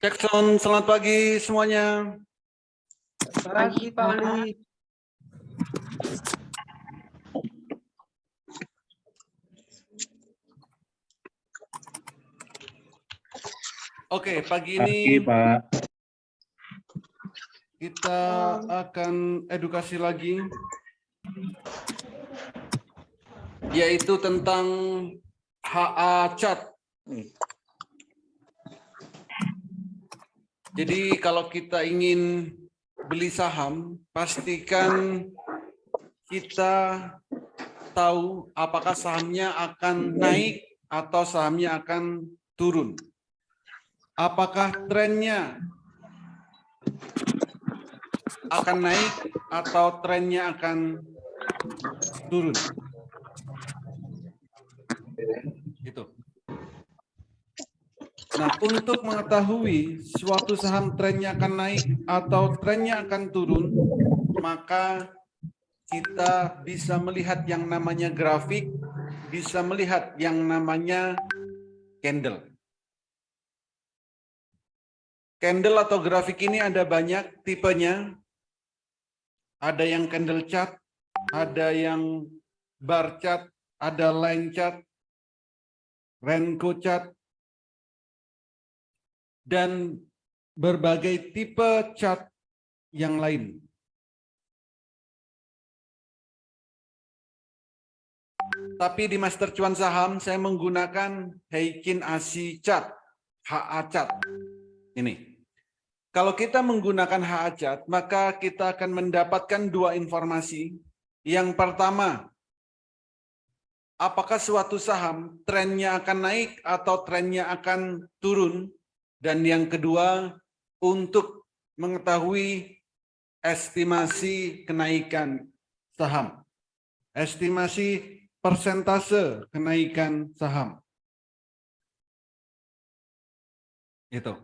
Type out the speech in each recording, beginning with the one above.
Jackson, selamat pagi semuanya. Pagi, Pak Ali. Oke, pagi ini Pak. kita akan edukasi lagi, yaitu tentang HA Chart. Jadi kalau kita ingin beli saham, pastikan kita tahu apakah sahamnya akan naik atau sahamnya akan turun. Apakah trennya akan naik atau trennya akan turun. Gitu. Nah, untuk mengetahui suatu saham trennya akan naik atau trennya akan turun, maka kita bisa melihat yang namanya grafik, bisa melihat yang namanya candle. Candle atau grafik ini ada banyak tipenya. Ada yang candle chart, ada yang bar chart, ada line chart, Renko chart, dan berbagai tipe chart yang lain. Tapi di Master Cuan Saham saya menggunakan Heikin Ashi Chart, HA Chart. Ini. Kalau kita menggunakan HA Chart, maka kita akan mendapatkan dua informasi. Yang pertama, apakah suatu saham trennya akan naik atau trennya akan turun? Dan yang kedua, untuk mengetahui estimasi kenaikan saham. Estimasi persentase kenaikan saham. Itu.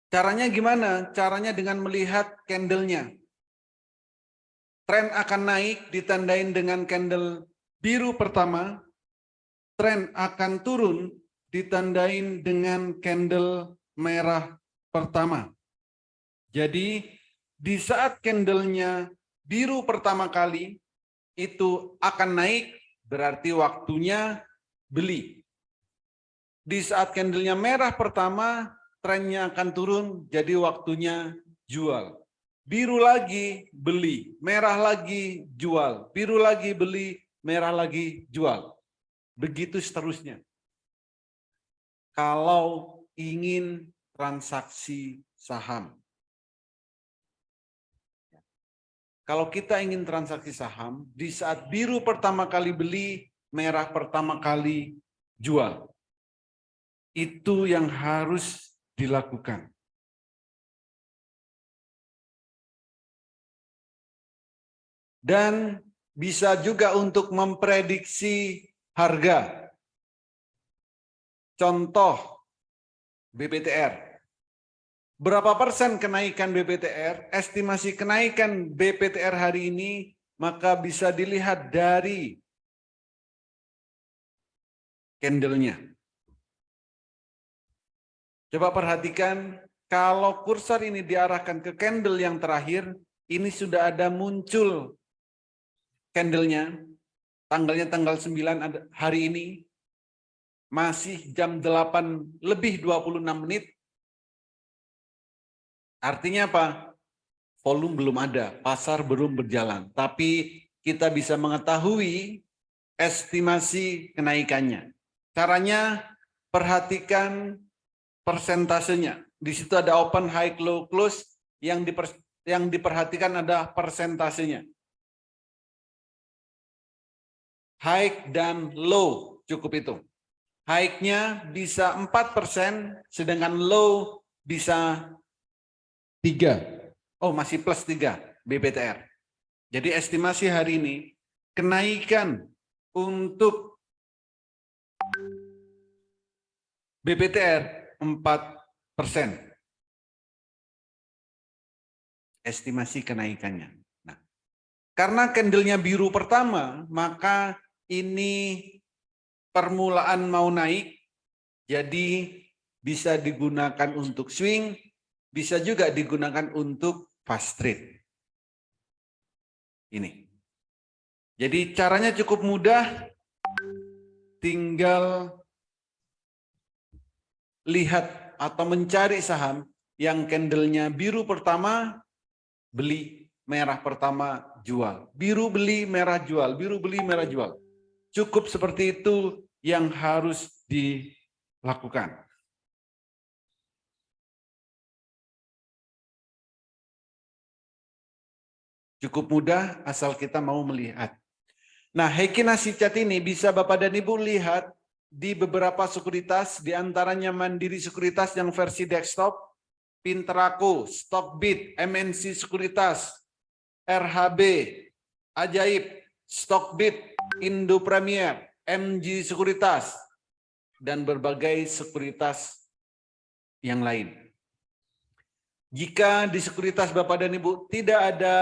Caranya gimana? Caranya dengan melihat candlenya. Tren akan naik ditandain dengan candle biru pertama. Tren akan turun ditandain dengan candle merah pertama. Jadi di saat candlenya biru pertama kali itu akan naik, berarti waktunya beli. Di saat candlenya merah pertama, trennya akan turun, jadi waktunya jual. Biru lagi beli, merah lagi jual, biru lagi beli, merah lagi jual. Begitu seterusnya. Kalau ingin transaksi saham. Kalau kita ingin transaksi saham, di saat biru pertama kali beli, merah pertama kali jual. Itu yang harus dilakukan. Dan bisa juga untuk memprediksi harga. Contoh BPTR. Berapa persen kenaikan BPTR? Estimasi kenaikan BPTR hari ini maka bisa dilihat dari candlenya. Coba perhatikan, kalau kursor ini diarahkan ke candle yang terakhir, ini sudah ada muncul candlenya, tanggalnya tanggal 9 hari ini, masih jam 8 lebih 26 menit. Artinya apa? Volume belum ada, pasar belum berjalan. Tapi kita bisa mengetahui estimasi kenaikannya. Caranya, perhatikan persentasenya. Di situ ada open, high, low, close. Yang diperhatikan ada persentasenya. High dan low, cukup itu. High-nya bisa 4%, sedangkan low bisa 3. Oh, masih plus 3 BPTR. Jadi estimasi hari ini, kenaikan untuk BPTR 4%. Estimasi kenaikannya. Nah, karena candlenya biru pertama, maka ini permulaan mau naik, jadi bisa digunakan untuk swing, bisa juga digunakan untuk fast trade. Ini. Jadi caranya cukup mudah, tinggal lihat atau mencari saham yang candlenya biru pertama, beli, merah pertama, jual. Biru beli, merah jual, biru beli, merah jual. Cukup seperti itu yang harus dilakukan. Cukup mudah asal kita mau melihat. Nah, Heikki Nasihat ini bisa Bapak dan Ibu lihat di beberapa sekuritas, di antaranya Mandiri Sekuritas yang versi desktop, Pintraku, Stockbit, MNC Sekuritas, RHB, Ajaib, Stockbit, Indo Premier, MG Sekuritas, dan berbagai sekuritas yang lain. Jika di sekuritas Bapak dan Ibu tidak ada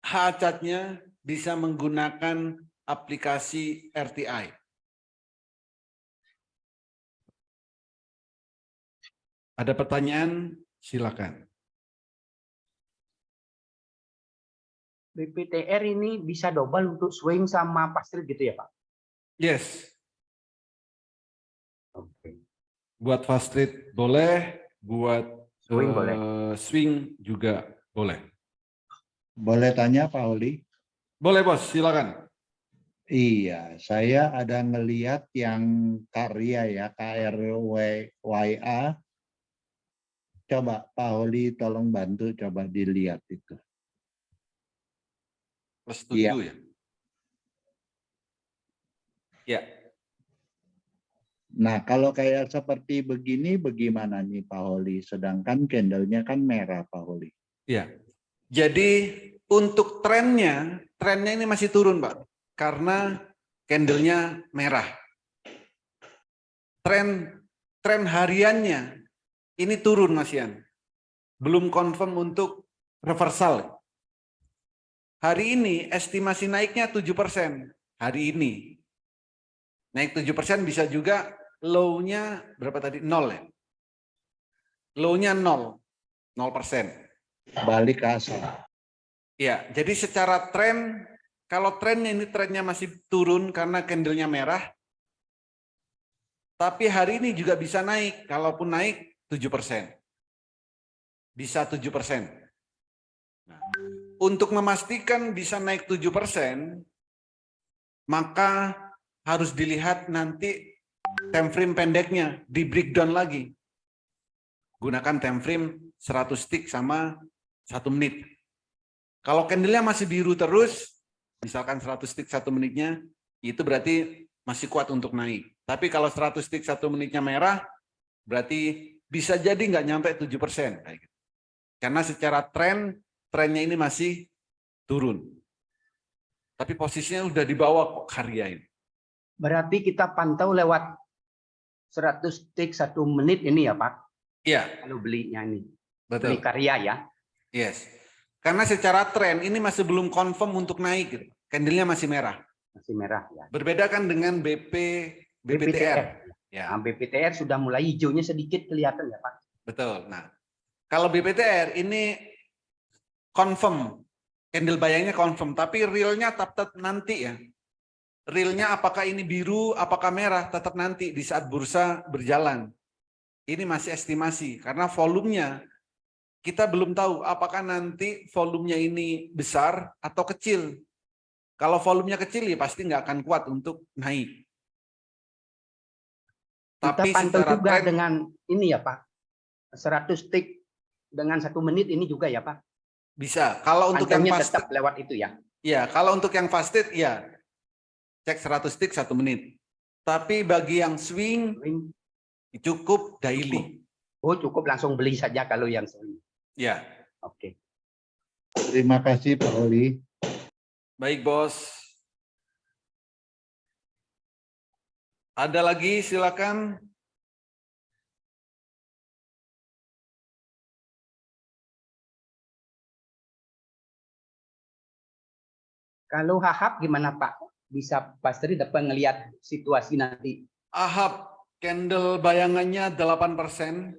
hacatnya, bisa menggunakan aplikasi RTI. Ada pertanyaan? Silakan. BPTR ini bisa double untuk swing sama fast trade gitu ya Pak? Yes. Oke. Buat fast trade boleh, buat Swing boleh. Swing juga boleh. Boleh tanya Pak Oli? Boleh Bos, silakan. Iya, saya ada ngeliat yang karya ya, KRWYA. Coba Pak Oli tolong bantu coba dilihat itu. Plus 7 ya? Ya. Nah, kalau kayak seperti begini bagaimana nih Pak Oli? Sedangkan candlenya kan merah Pak Oli. Ya. Jadi untuk trennya ini masih turun Pak. Karena candlenya merah. Tren hariannya ini turun Mas Yan. Belum confirm untuk reversal. Hari ini estimasi naiknya 7%. Hari ini. Naik 7% bisa juga low-nya berapa tadi? 0 ya? Low-nya 0%. Balik ke asal. Ya, jadi secara tren, kalau trennya ini trennya masih turun karena candlenya merah, tapi hari ini juga bisa naik, kalaupun naik 7%. Bisa 7%. Nah, untuk memastikan bisa naik 7%, maka harus dilihat nanti time frame pendeknya, di breakdown lagi. Gunakan time frame 100 tick sama 1 menit. Kalau candlenya masih biru terus, misalkan 100 tick 1 menitnya, itu berarti masih kuat untuk naik. Tapi kalau 100 tick 1 menitnya merah, berarti bisa jadi nggak nyampe 7%. Kayak gitu. Karena secara trennya ini masih turun. Tapi posisinya udah di bawah kok karya ini. Berarti kita pantau lewat 100 tick 1 menit ini ya Pak? Iya. Kalau belinya ini. Betul. Beli karya ya? Yes. Karena secara tren ini masih belum confirm untuk naik. Gitu. Candlenya masih merah. Masih merah ya. Berbeda kan dengan BPTR. Ya. Nah, BPTR sudah mulai hijaunya sedikit kelihatan ya Pak? Betul. Nah, kalau BPTR ini confirm. Candle bayangnya confirm. Tapi realnya tetap nanti ya. Realnya apakah ini biru, apakah merah, tetap nanti di saat bursa berjalan. Ini masih estimasi. Karena volumenya kita belum tahu apakah nanti volumenya ini besar atau kecil. Kalau volumenya kecil ya pasti nggak akan kuat untuk naik. Kita Tapi pantau secara juga tren, dengan ini ya Pak, 100 tick dengan 1 menit ini juga ya Pak? bisa. Kalau untuk yang Pantaunya fast, tetap lewat itu ya? ya kalau untuk yang fasted ya cek 100 tick 1 menit. Tapi bagi yang swing cukup daily. Oh cukup langsung beli saja kalau yang swing. Ya. Oke. Terima kasih Pak Oli. Baik Bos. Ada lagi silakan. Kalau HAHAP gimana Pak? bisa pasti dapat ngelihat situasi nanti. Ahab, candle bayangannya 8%,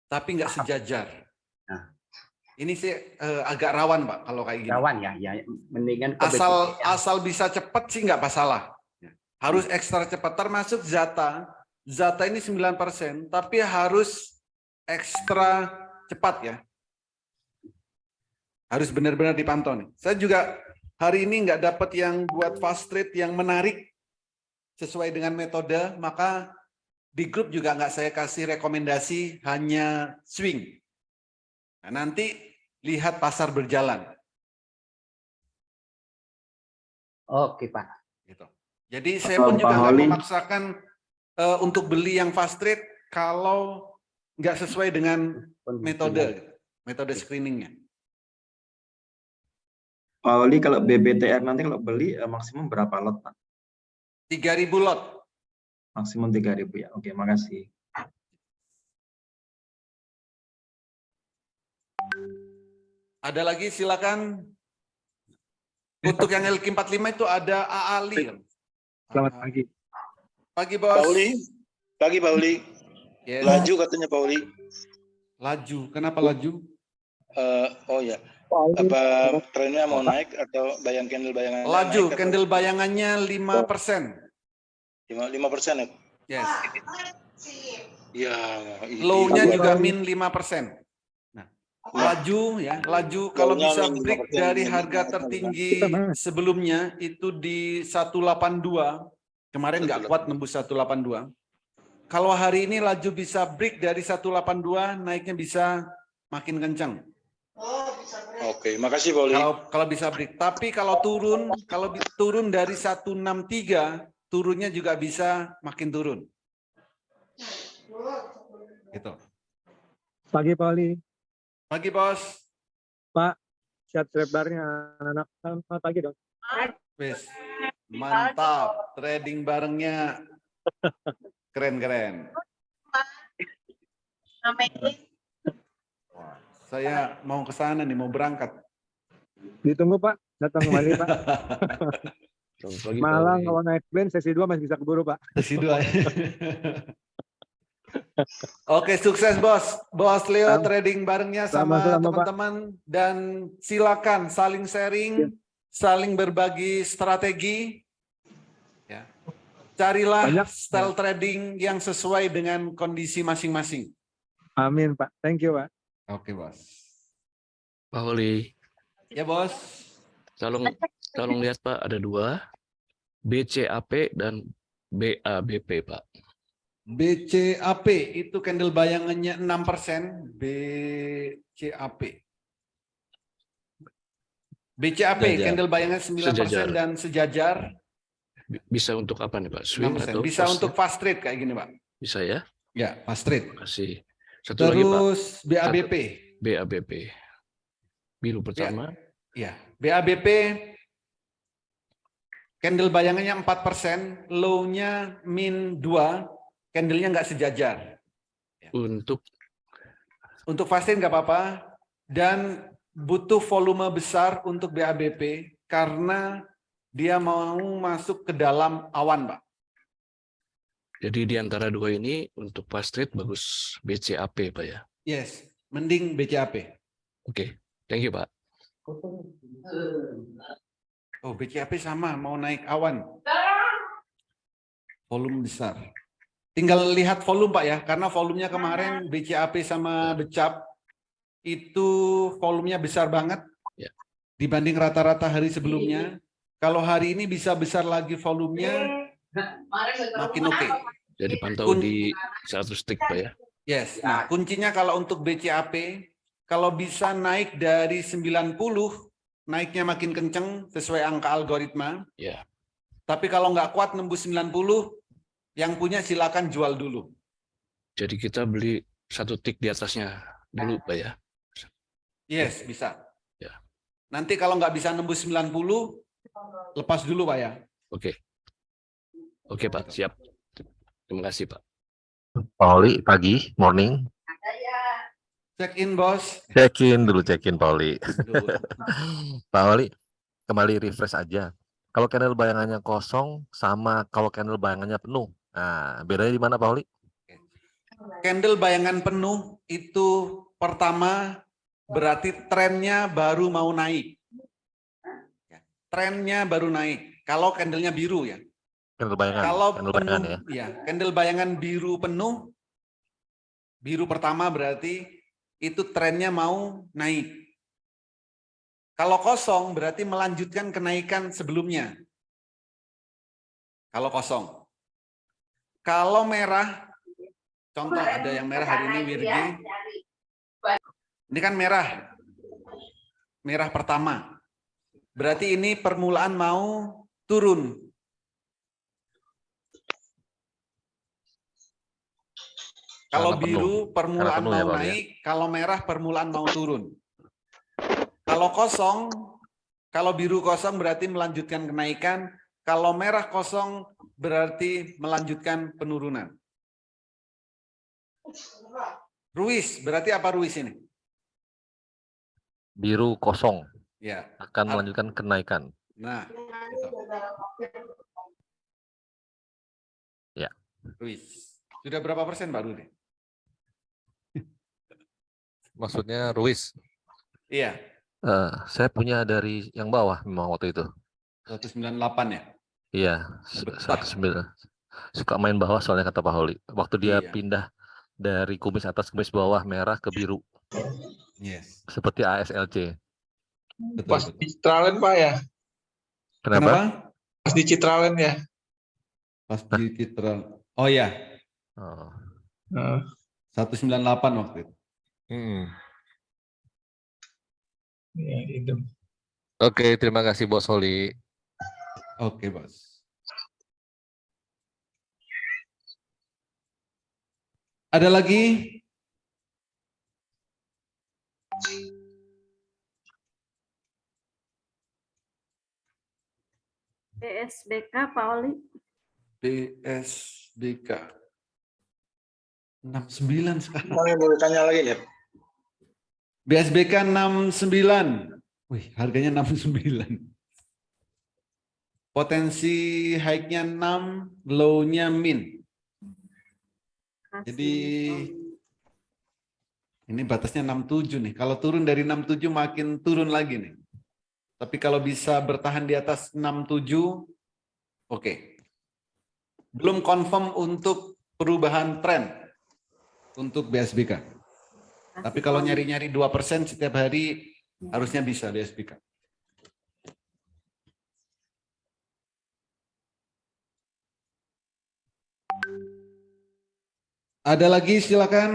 tapi nggak sejajar. Nah. Ini sih agak rawan, Pak, kalau kayak gini. Rawan ya, mendingan ke Asal bisa cepat sih nggak masalah. Harus ekstra cepat, termasuk Zata. Zata ini 9%, tapi harus ekstra cepat ya. Harus benar-benar dipantau nih. Saya juga hari ini nggak dapat yang buat fast trade yang menarik sesuai dengan metode, maka di grup juga nggak saya kasih rekomendasi, hanya swing. Nah, nanti lihat pasar berjalan. Oke, Pak. Gitu. Jadi saya pun juga nggak memaksakan untuk beli yang fast trade kalau nggak sesuai dengan metode screeningnya. Pak Oli, kalau BBTR nanti kalau beli maksimum berapa lot, Pak? 3.000 lot. Maksimum 3.000 ya. Oke, makasih. Ada lagi silakan. Untuk yang LQ45 itu ada Ali. Selamat pagi. Pagi, Bos. Pagi, Pak Uli. Yes. Laju katanya Pak Uli. Laju. Kenapa laju? Oh ya. Apa trennya mau naik atau candle bayangannya Laju. naik, Candle bayangannya 5%. 5% ya? Yes. Ya. Low-nya juga min 5%. Nah, laju ya, laju kalau bisa break dari harga tertinggi sebelumnya itu di 182. Kemarin nggak kuat nembus 182. Kalau hari ini laju bisa break dari 182, naiknya bisa makin kencang. Oke, makasih Pak Uli. Kalau bisa break. Tapi kalau turun dari 163, turunnya juga bisa makin turun. Gitu. Pagi Pak Oli. Pagi, Bos. Pak, chat lebarnya anak-anak. Selamat pagi dong. Wis. Mantap. Trading barengnya. Keren-keren. Wah, saya mau ke sana nih, mau berangkat. Ditunggu Pak, datang kembali Pak. Malang kalau naik plane sesi 2 masih bisa keburu Pak. Sesi 2. Oke, sukses Bos. Bos Leo trading barengnya sama teman-teman. Dan silakan saling sharing, saling berbagi strategi. Ya. Carilah style trading yang sesuai dengan kondisi masing-masing. Amin Pak, thank you Pak. Oke Bos. Pak Oli. Ya Bos. Tolong lihat Pak, ada 2. BCAP dan BABP Pak. BCAP itu candle bayangannya 6%. BCAP. BCAP candle bayangan 9% sejajar. Dan sejajar. Bisa untuk apa nih Pak? Swing 6%. atau bisa fast untuk fast trade kayak gini Pak. Bisa ya? Ya, fast trade. Terima kasih. Satu lagi Pak. Terus BABP. BABP. Biru pertama. Ya, BABP candle bayangannya 4%, low-nya min 2, candle-nya nggak sejajar. Untuk fast trade nggak apa-apa, dan butuh volume besar untuk BABP karena dia mau masuk ke dalam awan, Pak. Jadi di antara 2 ini untuk fast trade bagus BCAP Pak ya? Yes, mending BCAP. Oke, thank you Pak. Oh, BCAP sama, mau naik awan. Volume besar. Tinggal lihat volume Pak ya, karena volumenya kemarin BCAP sama Becap itu volumenya besar banget ya, dibanding rata-rata hari sebelumnya. Kalau hari ini bisa besar lagi volumenya, makin oke. Jadi pantau di 100 tick Pak ya? Yes, nah kuncinya kalau untuk BCAP, kalau bisa naik dari 90, naiknya makin kenceng sesuai angka algoritma. Ya. Tapi kalau nggak kuat nembus 90, yang punya silakan jual dulu. Jadi kita beli 1 tick di atasnya dulu Pak ya? Yes, bisa. Ya. Nanti kalau nggak bisa nembus 90, lepas dulu Pak ya. Oke. Oke Pak, siap. Terima kasih Pak. Pak Oli, pagi, morning. Check in Bos. Check in Pak Oli. Pak Oli, kembali refresh aja. Kalau candle bayangannya kosong sama kalau candle bayangannya penuh. Nah, bedanya di mana Pak Oli? Candle bayangan penuh itu pertama berarti trennya baru mau naik. Trennya baru naik. Kalau candlenya biru ya. Candle bayangan. Kalau Candle penuh, bayangan ya. ya, candle bayangan biru penuh, biru pertama berarti itu trennya mau naik. Kalau kosong berarti melanjutkan kenaikan sebelumnya. Kalau kosong. Kalau merah, contoh ada yang merah hari ini Wirgi. Ini kan merah. Merah pertama. Berarti ini permulaan mau turun. Kalau Warna penuh. biru permulaan penuh ya, mau Pak, ya? naik, kalau merah permulaan mau turun. Kalau kosong, kalau biru kosong berarti melanjutkan kenaikan, kalau merah kosong berarti melanjutkan penurunan. Ruis, berarti apa Ruis ini? Biru kosong Ya. akan melanjutkan kenaikan. Nah, gitu. Ya. Ruis. Sudah berapa persen Pak Rudi? Maksudnya Ruis. Iya, Saya punya dari yang bawah memang waktu itu. 198 ya? Iya, Betah. 19. Suka main bawah soalnya kata Pak Holi. Waktu dia Iya. pindah dari kumis atas kumis bawah merah ke biru. Yes. Seperti ASLC. Betul, Pas betul. di Citraland Pak ya? Kenapa? Pas di Citraland ya? Pas di Citra. Oh ya, Oh. 198 waktu itu. Ya, itu. Oke, terima kasih Bos Holi. Oke, Bos. Ada lagi? PSBK Pak Oli. PSBK 69 sekarang. Mau yang boleh tanya lagi ya? BSBK 69. Wih, harganya 69. Potensi high-nya 6, low-nya min. Jadi ini batasnya 67 nih. Kalau turun dari 67 makin turun lagi nih. Tapi kalau bisa bertahan di atas 67, oke. Belum confirm untuk perubahan tren untuk BSBK. Tapi kalau nyari-nyari 2% setiap hari harusnya bisa BSBK. Ada lagi silakan.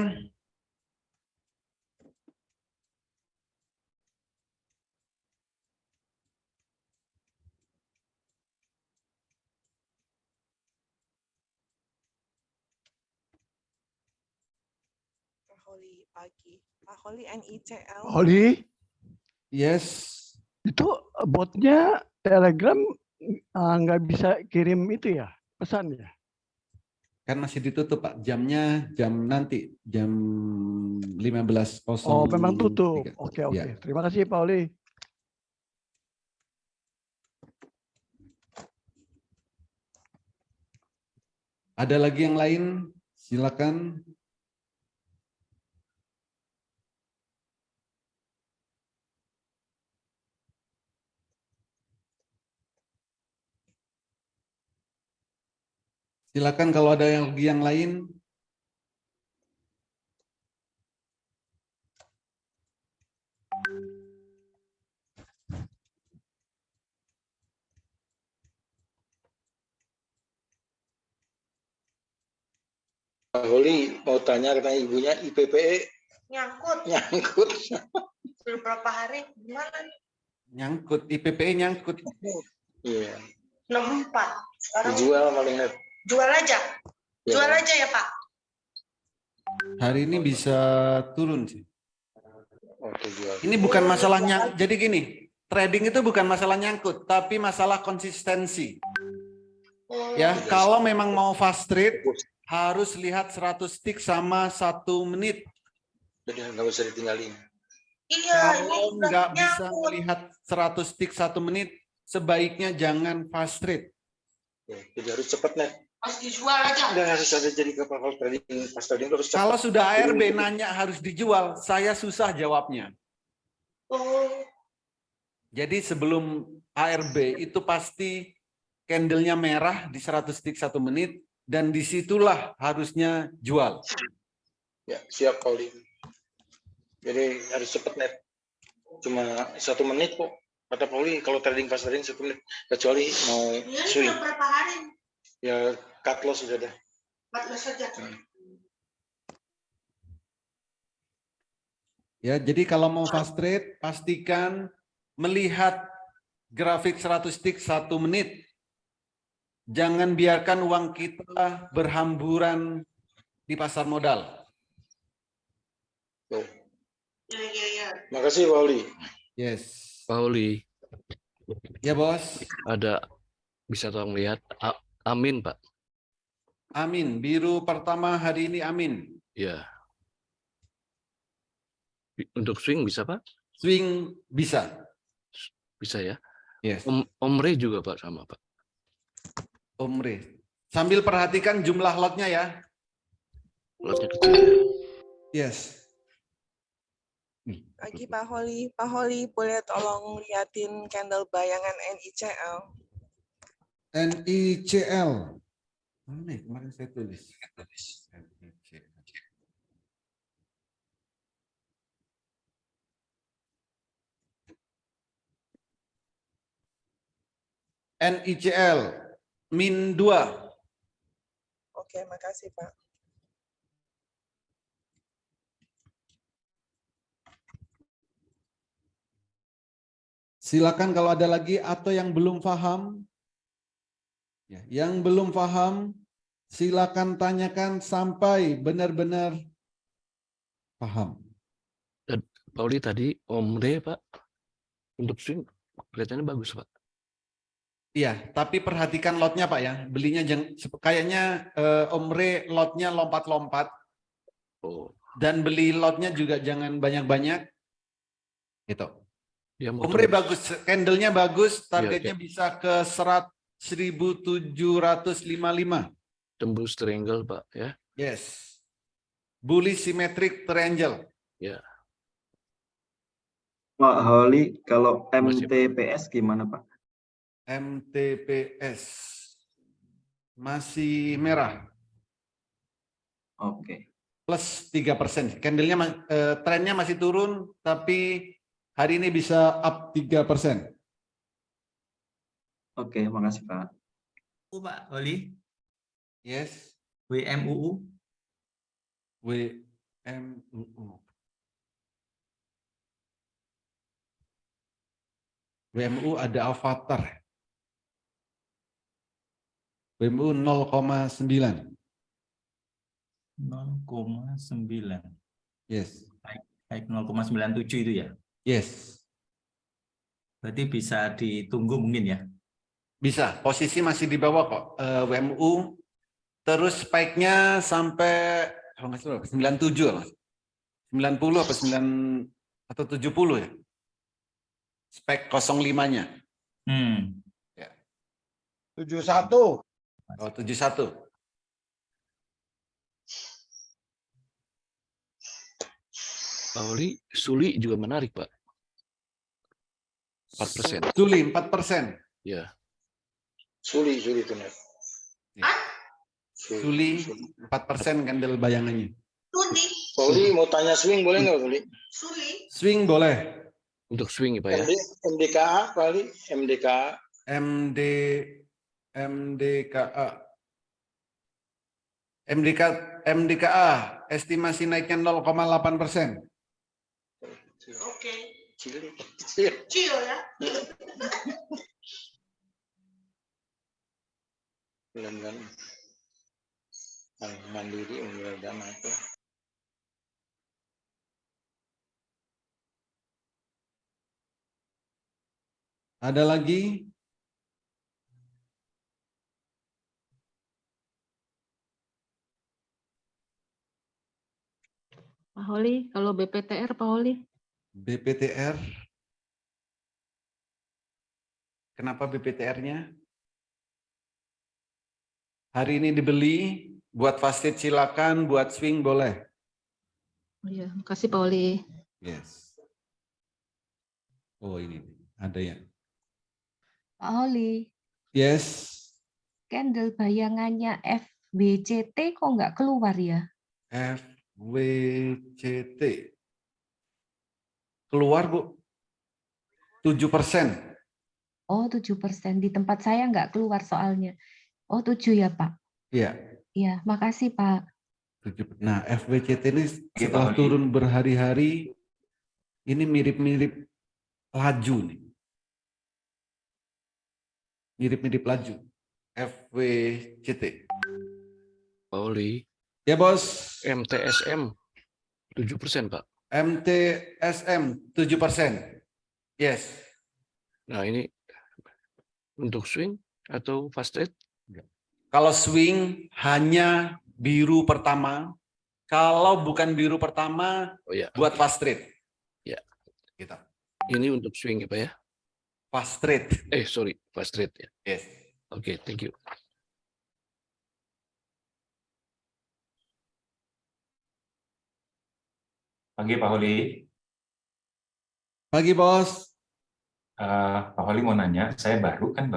Holi pagi. Pak Holi NICL. Oli, Yes. itu botnya Telegram nggak bisa kirim itu ya, pesan ya? Kan masih ditutup Pak. Jamnya jam nanti. Jam 15.03. Oh, memang tutup. Oke. Ya. Terima kasih Pak Oli. Ada lagi yang lain? Silakan. Silakan kalau ada yang lain. Pak Holi mau tanya katanya ibunya IPPE Nyangkut. nyangkut. Beberapa hari gimana nih? Nyangkut, IPPE nyangkut. Iya. 64. Sekarang Dijual paling net. jual aja. Ya, Jual kan? aja ya Pak. Hari ini bisa turun sih. Oke, jual. Ini bukan masalahnya. Jadi gini, trading itu bukan masalah nyangkut, tapi masalah konsistensi. Ya, kalau memang mau fast trade, harus lihat 100 tick sama 1 menit. Jadi nggak bisa ditinggalin. Iya, ini Kalau udah nggak bisa nyangkut. melihat 100 tick 1 menit, sebaiknya jangan fast trade. Jadi harus cepat net. Pas dijual aja. Nggak harus ada jadi kapal trading, pas trading itu harus cepat. Kalau sudah ARB nanya harus dijual, saya susah jawabnya. Oh, Jadi sebelum ARB itu pasti candlenya merah di 100 tick 1 menit, dan disitulah harusnya jual. Ya, siap Pauli. Jadi harus cepat net. Cuma 1 menit kok. Kata Pauli kalau trading fast trading 1 menit. Kecuali mau ini swing. udah berapa hari? Ya cut loss sudah ada. 14 saja. Ya, jadi kalau mau fast trade pastikan melihat grafik 100 tick 1 menit. Jangan biarkan uang kita berhamburan di pasar modal. Tuh. Ya. Makasih Pauli. Yes. Pauli, Ya, Bos. ada bisa tolong lihat Amin, Pak. Amin. Biru pertama hari ini Amin. Ya. Untuk swing bisa, Pak? Swing bisa. Bisa ya. Yes. Omre juga, Pak, sama, Pak. Omre. Sambil perhatikan jumlah lotnya ya. Lotnya kecil ya. Yes. Pagi Pak Holi. Pak Holi boleh tolong liatin candle bayangan NICL. NICL. Mana nih? Kemarin saya tulis. NICL min 2. Oke, makasih Pak. Silakan kalau ada lagi atau yang belum paham. Ya, yang belum paham silakan tanyakan sampai benar-benar paham. Pauli tadi Omre, Pak. Untuk swing kelihatannya bagus, Pak. Iya, tapi perhatikan lotnya Pak ya. Belinya kayaknya Omre lotnya lompat-lompat. Oh. Dan beli lotnya juga jangan banyak-banyak. Gitu. Ya, Omre bagus, candlenya bagus, targetnya ya. bisa ke 1755. Tembus triangle, Pak, ya. Yes. Bullish symmetric triangle. Ya. Pak Holi, kalau MTPS gimana Pak? MTPS masih merah. Oke. Plus 3%. Candlenya trennya masih turun, tapi hari ini bisa up 3%. Oke, makasih Pak. Pak Holi. Yes. WMUU. WMUU. WMU ada avatar. WMU 0,9. 0,9. Yes. Naik 0,97 itu ya? Yes. Berarti bisa ditunggu mungkin ya? Bisa. Posisi masih di bawah kok. WMU. Terus spike-nya sampai kalau nggak salah 97 lah. 90 apa 9 atau 70 ya? Spek 05-nya. Ya. 71. Oh, 71. Pauli, Suli juga menarik, Pak. 4%. Suli 4%. Ya. Suli itu net. Suli 4% candle bayangannya. Suli. Pauli mau tanya swing boleh nggak Pauli? Suli. Swing boleh. Untuk swing ya, Pak ya. MDKA Pauli, MDKA. MDKA estimasi naiknya 0,8%. Oke. Cil ya. Bulan-bulan mandiri unggul dana itu. Ada lagi? Pak Holi, kalau BPTR Pak Holi? BPTR. Kenapa BPTR-nya? Hari ini dibeli, buat fast trade silakan, buat swing boleh. Oh iya, makasih Pak Oli. Yes. Oh ini ada ya. Pak Oli, Yes. candle bayangannya FBCT kok nggak keluar ya? FWCT. Keluar, Bu. 7%. Oh, 7%. Di tempat saya nggak keluar soalnya. Oh, 7 ya, Pak? Iya. Iya, makasih, Pak. 7. Nah, FWCT ini setelah turun berhari-hari, ini mirip-mirip laju nih. Mirip-mirip laju. FWCT. Pak Oli, Ya, Bos. MTSM 7%, Pak. MTSM 7%. Yes. Nah, ini untuk swing atau fast trade? Kalau swing hanya biru pertama. Kalau bukan biru pertama, Oh ya, buat fast trade. Ya. Gitu. Ini untuk swing ya, Pak ya? Fast trade. Sorry, fast trade ya. Yes. Oke, thank you. Pagi Pak Holi. Pagi, Bos. Pak Holi mau nanya, saya baru 4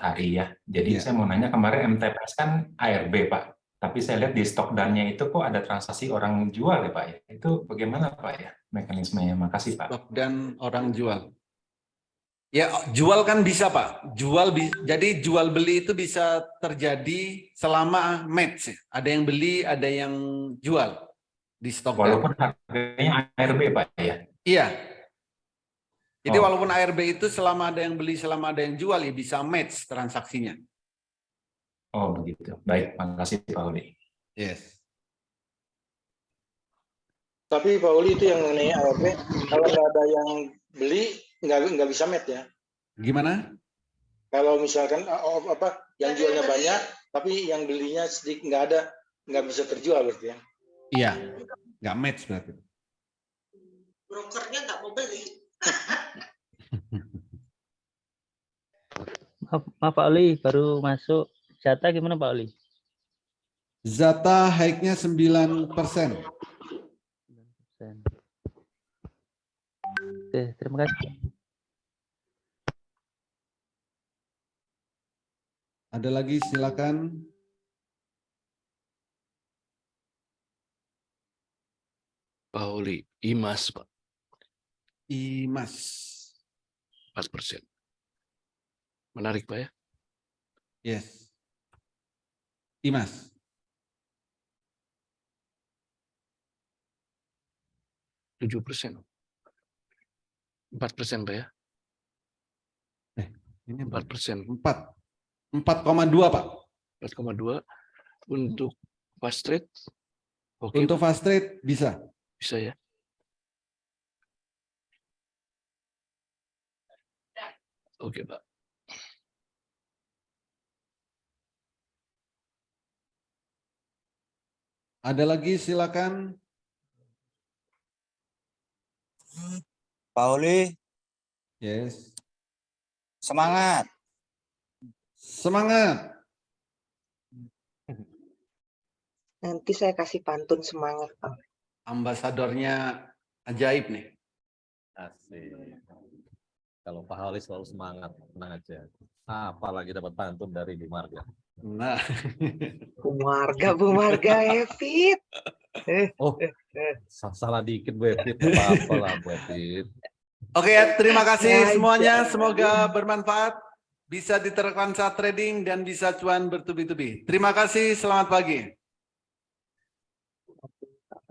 hari ya. Jadi Iya. saya mau nanya, kemarin MTPS kan ARB Pak. Tapi saya lihat di stok dannya itu kok ada transaksi orang jual ya Pak ya. Itu bagaimana Pak ya mekanismenya? Makasih Pak. Stok dan orang jual. Ya, jual kan bisa, Pak. Jadi jual beli itu bisa terjadi selama match. Ada yang beli, ada yang jual di stok. Walaupun harganya ARB Pak ya. Iya. Jadi walaupun ARB itu selama ada yang beli, selama ada yang jual, ya bisa match transaksinya. Oh begitu. Baik, makasih Pak Holi. Yes. Tapi Pak Oli itu yang mengenai ARB, kalau nggak ada yang beli, nggak bisa match ya. Gimana? Kalau misalkan yang jualnya banyak, tapi yang belinya sedikit nggak ada, nggak bisa terjual berarti ya. Iya, nggak match berarti. Brokernya nggak mau beli. Maaf Pak Oli, baru masuk. Zata gimana Pak Oli? Zata high-nya 9%. Oke, terima kasih. Ada lagi, silakan. Pak Oli, IMAS, Pak. IMAS. 4%. Menarik, Pak ya? Yes. IMAS. %7. 4%, Pak ya? Ini 4%. 4,2, Pak. 4,2 untuk fast trade. Oke. Untuk fast trade bisa. Bisa ya. Oke, Pak. Ada lagi, silakan. Pak Oli. Yes. Semangat. Semangat. Nanti saya kasih pantun semangat, Pak. Ambasadornya ajaib nih. Asik. Kalau Pak Holi selalu semangat, tenang aja. Apalagi dapat pantun dari Bu Marga. Nah. Bu Marga Evit. Oh, salah dikit Bu Evit. Apa-apa lah Bu Evit. Oke ya, terima kasih semuanya. Semoga bermanfaat. Bisa diterapkan saat trading dan bisa cuan bertubi-tubi. Terima kasih, selamat pagi.